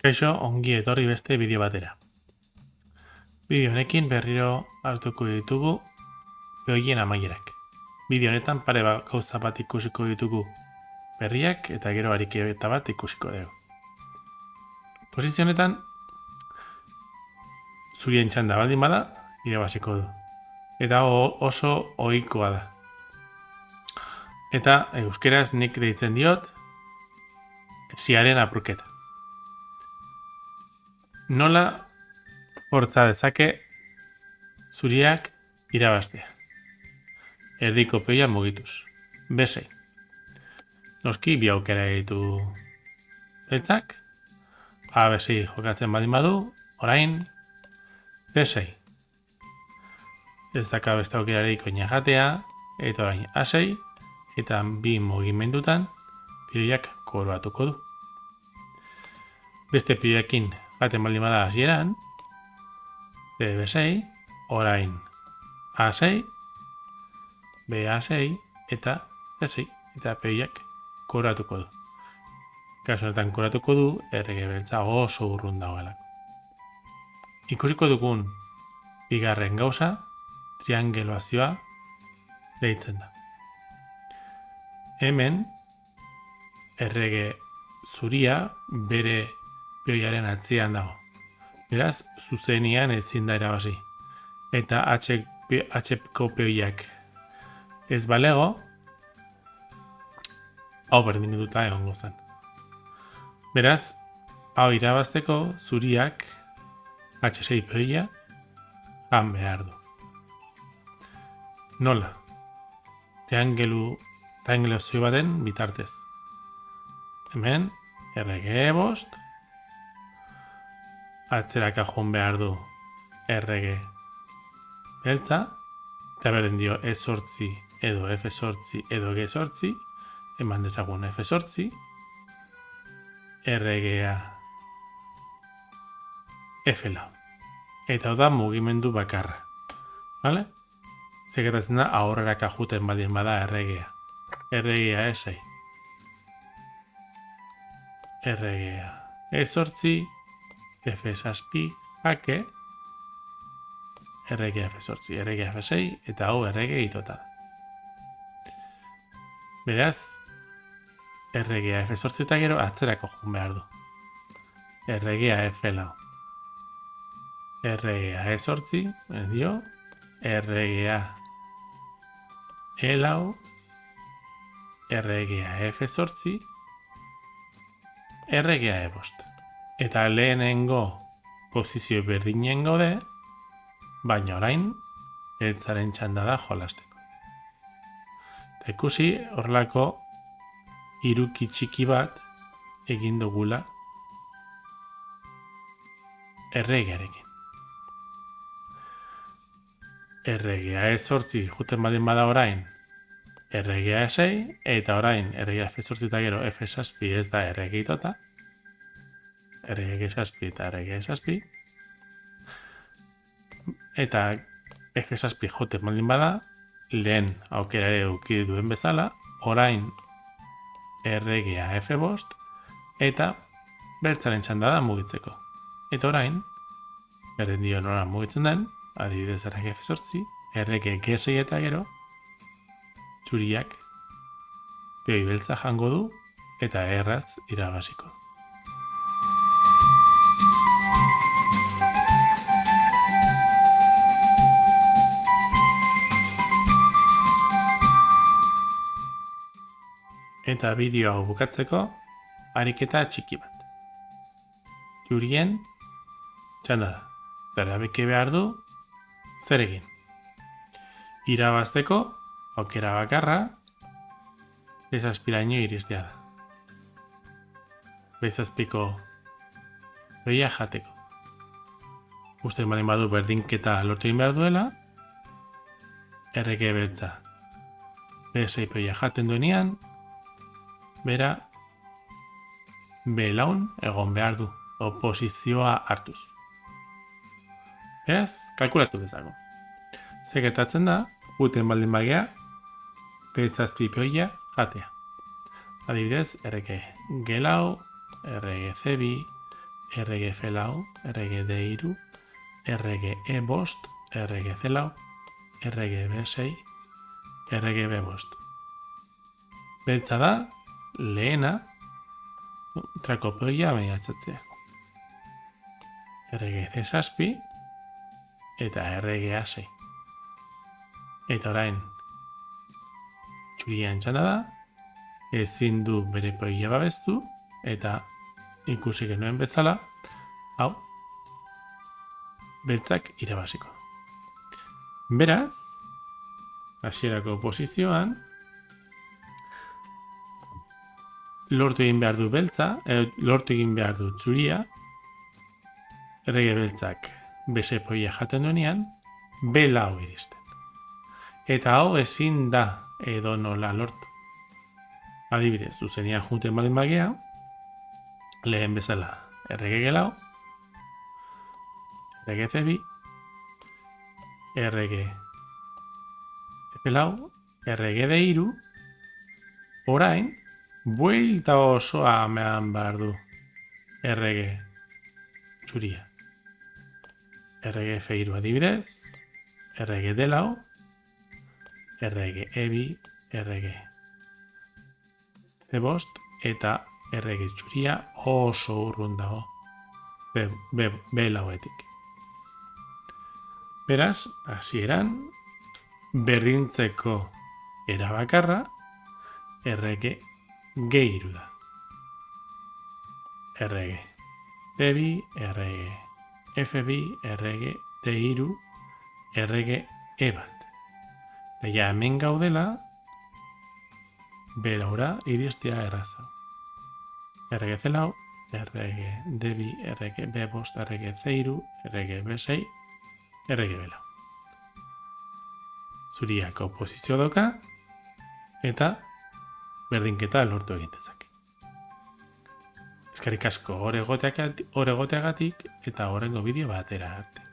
Kaixo, ongi etorri beste bideo batera. Bideo honekin berriro hartuko ditugu behoien amaierak. Bideo honetan pare bat gauza bat ikusiko ditugu berriak eta gero ariketa bat ikusiko dugu. Posizio honetan zurien txanda baldin bada irabaziko du. Eta oso ohikoa da. Eta euskeraz nik deitzen diot ziaren apurketa. Nola portza dezake zuriak irabaztea. Erdiko peoia mugituz. B6. Noski bi aukera ditu beltzak. B6 jokatzen baldin badu, orain C6. Ez daka beste aukerarik oina jatea, eta orain A6, eta bi mugimendutan peoiak koroatuko du. Beste peoiakin jaten baldin bada hasieran, B6, orain A6, BA6 eta C6 eta peoiak koratuko du. Kasu honetan koratuko du errege beltza oso urrun dagoela. Ikusiko dugun bigarren gauza triangeluazioa deitzen da. Hemen errege zuria bere peoiaren atzean dago. Beraz, zuzenian ezin da irabazi. Eta H-ko peoiak ez balego, hau berdinduta egongo zen. Beraz, hau irabazteko zuriak H6 peoia jan behar du. Nola? Triangeluzio baten bitartez. Hemen, errege bost, atzeraka joan behar du errege beltza, eta beren dio E8 edo F8 edo G8, eman dezagun F8, erregea F4. Eta hau da mugimendu bakarra. Vale? Zegertatzen da aurreraka juten baldin bada erregea. Erregea E6. Erregea E8, F6, jake, erregea F8, erregea F6, eta hau errege itota da. Beraz, erregea F8 eta gero atzerako joan behar du. Erregea F4. Erregea E8, dio, erregea E4, erregea F8, erregea E5. Eta lehenengo posizio berdinen gaude, baina orain beltzaren txanda da jolasteko. Eta ikusi horrelako hiruki txiki bat egin dugula erregearekin. Erregea E8 juten badin bada orain erregea E6, eta orain erregea F8 eta gero F6 ez da errege itota, errege G6 eta errege E6, eta F6 joten baldin bada, lehen aukera ere eduki duen bezala, orain erregea F5 eta beltzaren txanda da mugitzeko. Eta orain, berdin dio nola mugitzen den, adibidez errege F8, errege G6 eta gero, txuriak peoi beltza jango du eta erratz irabaziko. Eta bideo hau bukatzeko, ariketa txiki bat. Txurien txanda da. Zara beke behar du, zer egin. Irabazteko, aukera bakarra, bezazpiraino iristea da. Bezazpiko behia jateko. Uste baldin badu berdinketa lortu egin behar duela, errege beltza B6 behia jaten duenean, bera B4 egon behar du, oposizioa hartuz. Beraz, kalkulatu dezago. Zegertatzen da, guten baldin bagea, B7 peoia jatea. Adibidez, errege G4, errege C2, RGF lau, RGD3, RGE5, RGC lau, RGB6, RGB5. Beltza da, lehena, trakopeoia behatzatzea. RGC6 eta RGA6. Eta orain, txuria entxana da, ezin du bere peoia babestu, eta ikusi genuen bezala, hau, beltzak irabaziko. Beraz, hasierako posizioan, lortu egin behar du beltza, lortu egin behar du txuria, errege beltzak bese poia jaten duenean, bela hau iristen. Eta hau ezin da edo nola lortu. Adibidez, zuzenean junten baldin bagea, lehen bezala errege gelau, errege zebi, errege epelau, errege deiru, orain, buelta osoa amean behar du errege txuria. Errege feiru adibidez, errege delau, errege ebi, errege zebost, eta errege txuria oso urrun dago belauetik. Beraz, hasieran, berdintzeko erabakarra errege geiru da. Errege zebi, errege F2, errege D3, errege E1. Eta ja hemen gaudela, belaura iristea erraza. Errege zelau, errege D2, errege B5, errege C3, errege B6, errege belau. Zuriako posizio doka, eta berdinketa lortu egintezak. Eskerrik asko hor egoteagatik eta horrengo bideo batera arte.